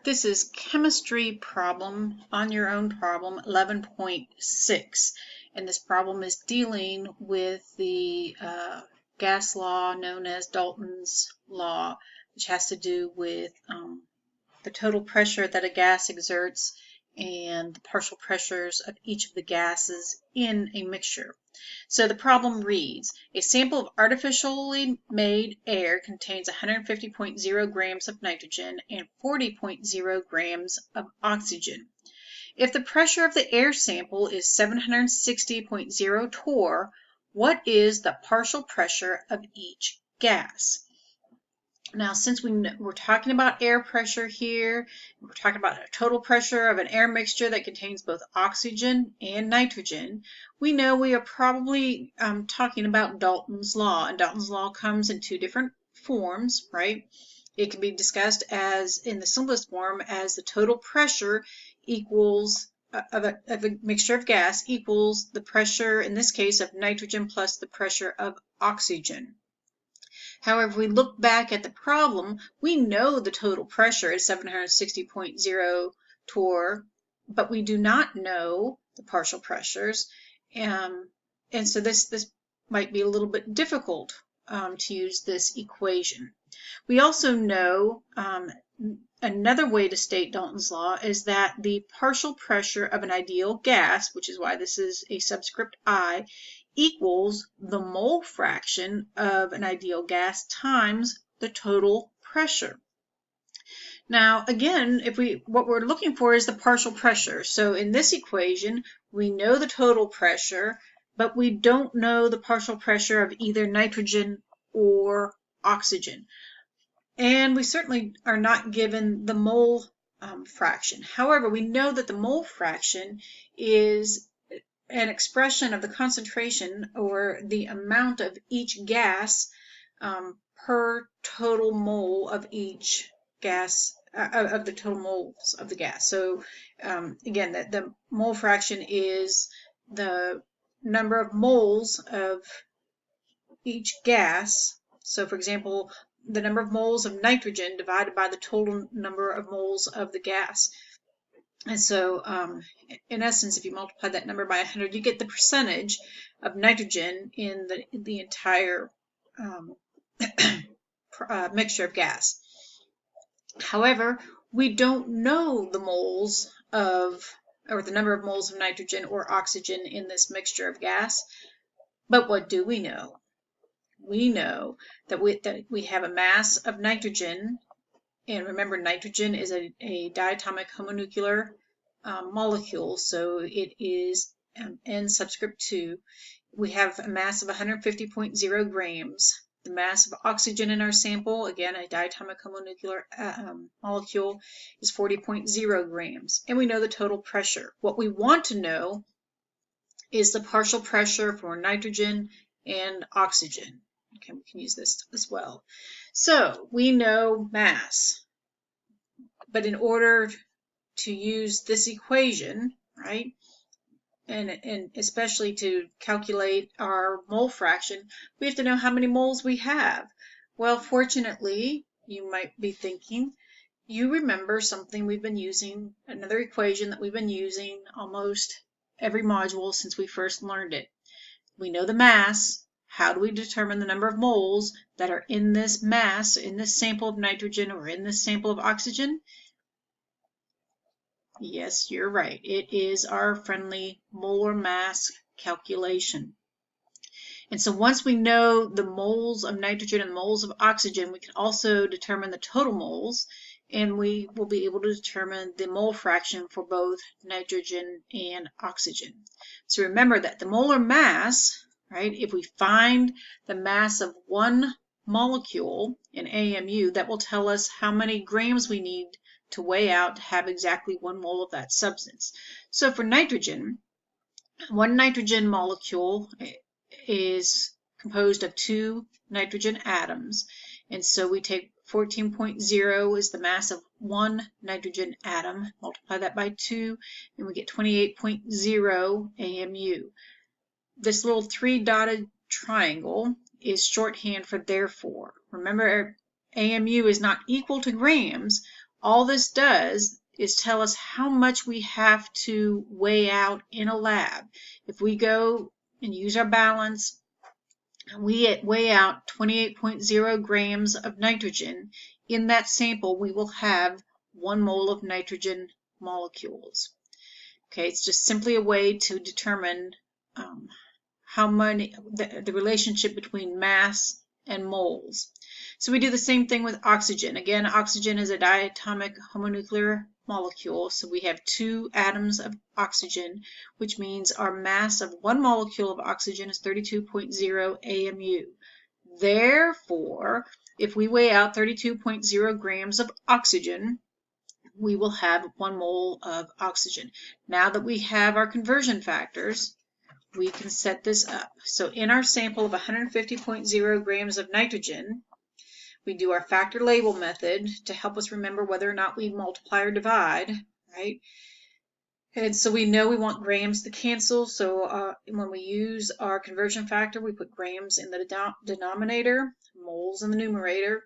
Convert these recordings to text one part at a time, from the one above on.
This is chemistry problem on your own problem 11.6, and this problem is dealing with the gas law known as Dalton's law, which has to do with the total pressure that a gas exerts and the partial pressures of each of the gases in a mixture. So the problem reads, a sample of artificially made air contains 150.0 grams of nitrogen and 40.0 grams of oxygen. If the pressure of the air sample is 760.0 torr, what is the partial pressure of each gas? Now, since we're talking about air pressure here, we're talking about a total pressure of an air mixture that contains both oxygen and nitrogen, we know we are probably talking about Dalton's law. And Dalton's law comes in two different forms, right? It can be discussed as, in the simplest form, as the total pressure equals of a mixture of gas equals the pressure, in this case, of nitrogen plus the pressure of oxygen. However, if we look back at the problem, we know the total pressure is 760.0 torr, but we do not know the partial pressures. And so this might be a little bit difficult to use this equation. We also know another way to state Dalton's law is that the partial pressure of an ideal gas, which is why this is a subscript I, equals the mole fraction of an ideal gas times the total pressure. Now, again, what we're looking for is the partial pressure. So in this equation, we know the total pressure, but we don't know the partial pressure of either nitrogen or oxygen. And we certainly are not given the mole fraction. However, we know that the mole fraction is an expression of the concentration or the amount of each gas per total mole of each gas, of the total moles of the gas. So again, the mole fraction is the number of moles of each gas. So for example, the number of moles of nitrogen divided by the total number of moles of the gas. And so, in essence, if you multiply that number by 100, you get the percentage of nitrogen in the entire mixture of gas. However, we don't know the moles of, or the number of moles of nitrogen or oxygen in this mixture of gas. But what do we know? We know that we have a mass of nitrogen. And remember, nitrogen is a diatomic homonuclear molecule, so it is N subscript 2. We have a mass of 150.0 grams. The mass of oxygen in our sample, again, a diatomic homonuclear molecule, is 40.0 grams. And we know the total pressure. What we want to know is the partial pressure for nitrogen and oxygen. Okay, we can use this as well. So we know mass, but in order to use this equation, right, and especially to calculate our mole fraction, we have to know how many moles we have. Well, fortunately, you might be thinking, you remember something we've been using, another equation that we've been using almost every module since we first learned it. We know the mass. How do we determine the number of moles that are in this mass, in this sample of nitrogen or in this sample of oxygen? Yes, you're right. It is our friendly molar mass calculation. And so once we know the moles of nitrogen and moles of oxygen, we can also determine the total moles, and we will be able to determine the mole fraction for both nitrogen and oxygen. So remember that the molar mass, right, if we find the mass of one molecule in AMU, that will tell us how many grams we need to weigh out to have exactly 1 mole of that substance. So for nitrogen, one nitrogen molecule is composed of 2 nitrogen atoms, and so we take 14.0 is the mass of one nitrogen atom, multiply that by 2, and we get 28.0 AMU. This little 3-dotted triangle is shorthand for therefore. Remember, AMU is not equal to grams. All this does is tell us how much we have to weigh out in a lab. If we go and use our balance, we weigh out 28.0 grams of nitrogen. In that sample, we will have 1 mole of nitrogen molecules. Okay, it's just simply a way to determine how many, the relationship between mass and moles. So we do the same thing with oxygen. Again, oxygen is a diatomic homonuclear molecule, so we have 2 atoms of oxygen, which means our mass of 1 molecule of oxygen is 32.0 AMU. Therefore, if we weigh out 32.0 grams of oxygen, we will have 1 mole of oxygen. Now that we have our conversion factors, we can set this up. So in our sample of 150.0 grams of nitrogen, we do our factor label method to help us remember whether or not we multiply or divide, right? And so we know we want grams to cancel, so when we use our conversion factor, we put grams in the denominator, moles in the numerator.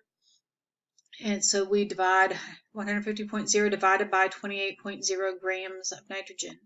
And so we divide 150.0 divided by 28.0 grams of nitrogen.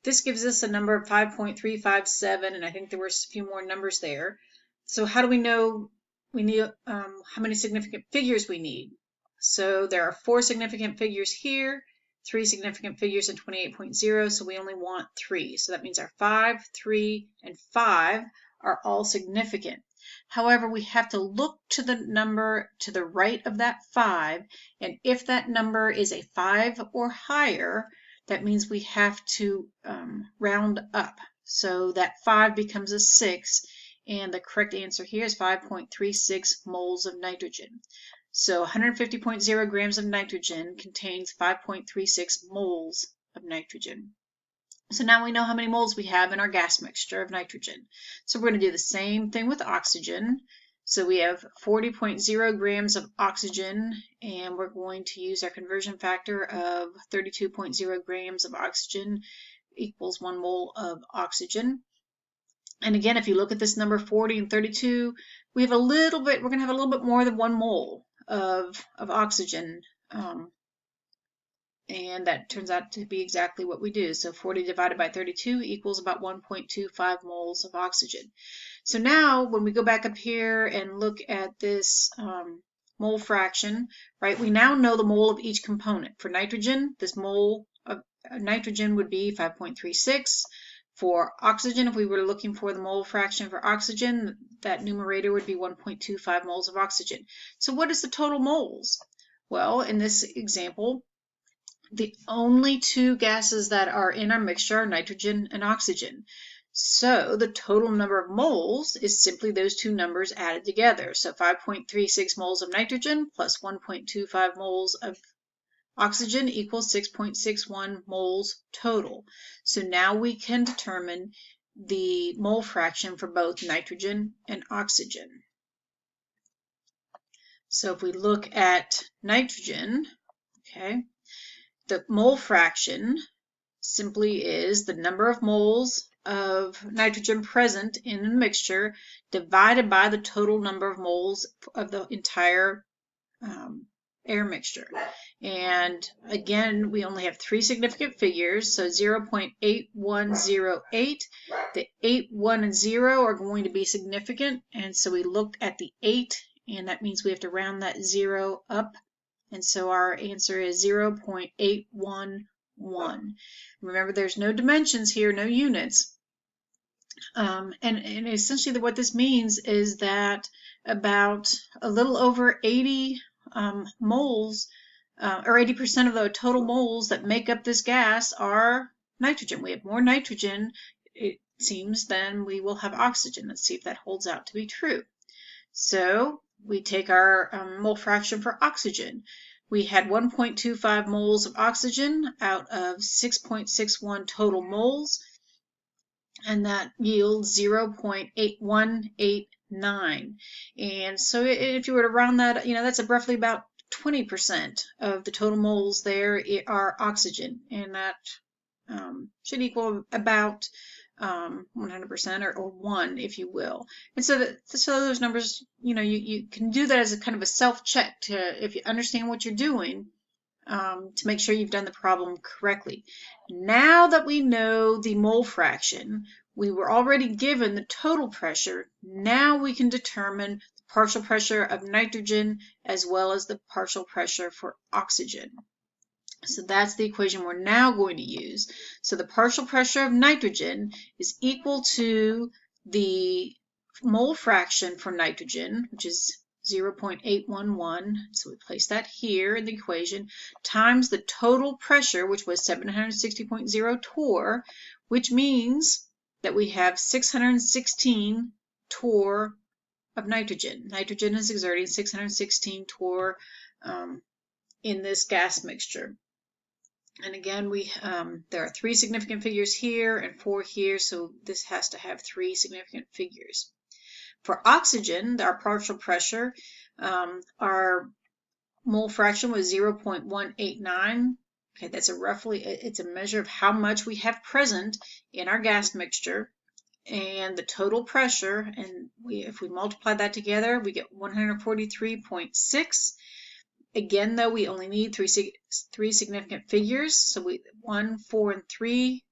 This gives us a number of 5.357, and I think there were a few more numbers there. So how do we know we need how many significant figures we need? So there are 4 significant figures here, 3 significant figures in 28.0, so we only want 3. So that means our 5, 3, and 5 are all significant. However, we have to look to the number to the right of that 5, and if that number is a 5 or higher, that means we have to round up. So that 5 becomes a 6, and the correct answer here is 5.36 moles of nitrogen. So 150.0 grams of nitrogen contains 5.36 moles of nitrogen. So now we know how many moles we have in our gas mixture of nitrogen. So we're going to do the same thing with oxygen. So we have 40.0 grams of oxygen, and we're going to use our conversion factor of 32.0 grams of oxygen equals 1 mole of oxygen. And again, if you look at this number 40 and 32, we have a little bit, we're going to have a little bit more than 1 mole of oxygen. And that turns out to be exactly what we do. So 40 divided by 32 equals about 1.25 moles of oxygen. So now when we go back up here and look at this mole fraction, right, we now know the mole of each component. For nitrogen, this mole of nitrogen would be 5.36. For oxygen, if we were looking for the mole fraction for oxygen, that numerator would be 1.25 moles of oxygen. So what is the total moles? Well, in this example, the only 2 gases that are in our mixture are nitrogen and oxygen. So the total number of moles is simply those 2 numbers added together. So 5.36 moles of nitrogen plus 1.25 moles of oxygen equals 6.61 moles total. So now we can determine the mole fraction for both nitrogen and oxygen. So if we look at nitrogen, okay, the mole fraction simply is the number of moles of nitrogen present in a mixture divided by the total number of moles of the entire air mixture. And again, we only have 3 significant figures, so 0.8108. The 8, 1, and 0 are going to be significant, and so we looked at the 8, and that means we have to round that 0 up. And so our answer is 0.811. Remember, there's no dimensions here, no units. And essentially what this means is that about a little over 80 moles, or 80% of the total moles that make up this gas are nitrogen. We have more nitrogen, it seems, than we will have oxygen. Let's see if that holds out to be true. So we take our mole fraction for oxygen. We had 1.25 moles of oxygen out of 6.61 total moles, and that yields 0.8189. And so if you were to round that, that's roughly about 20% of the total moles there are oxygen, and that should equal about 100% or 1, if you will. And so those numbers, you can do that as a kind of a self-check to, if you understand what you're doing, to make sure you've done the problem correctly. Now that we know the mole fraction, we were already given the total pressure. Now we can determine the partial pressure of nitrogen as well as the partial pressure for oxygen. So that's the equation we're now going to use. So the partial pressure of nitrogen is equal to the mole fraction for nitrogen, which is 0.811, so we place that here in the equation, times the total pressure, which was 760.0 torr, which means that we have 616 torr of nitrogen. Nitrogen is exerting 616 torr in this gas mixture. And again, there are 3 significant figures here and 4 here, so this has to have 3 significant figures. For oxygen, our partial pressure, our mole fraction was 0.189. Okay, that's it's a measure of how much we have present in our gas mixture, and the total pressure, and if we multiply that together, we get 143.6. Again, though, we only need three significant figures, so 1, 4, and 3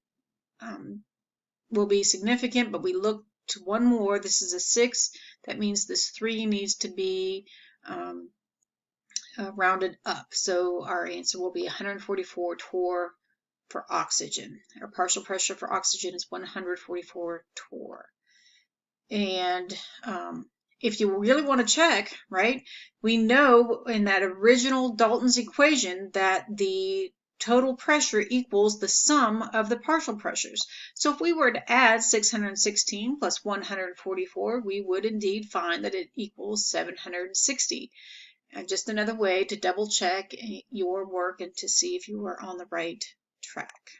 will be significant, but we look to one more. This is a 6. That means this 3 needs to be rounded up. So our answer will be 144 torr for oxygen. Our partial pressure for oxygen is 144 torr. And if you really want to check, right, we know in that original Dalton's equation that the total pressure equals the sum of the partial pressures. So if we were to add 616 plus 144, we would indeed find that it equals 760. And just another way to double check your work and to see if you are on the right track.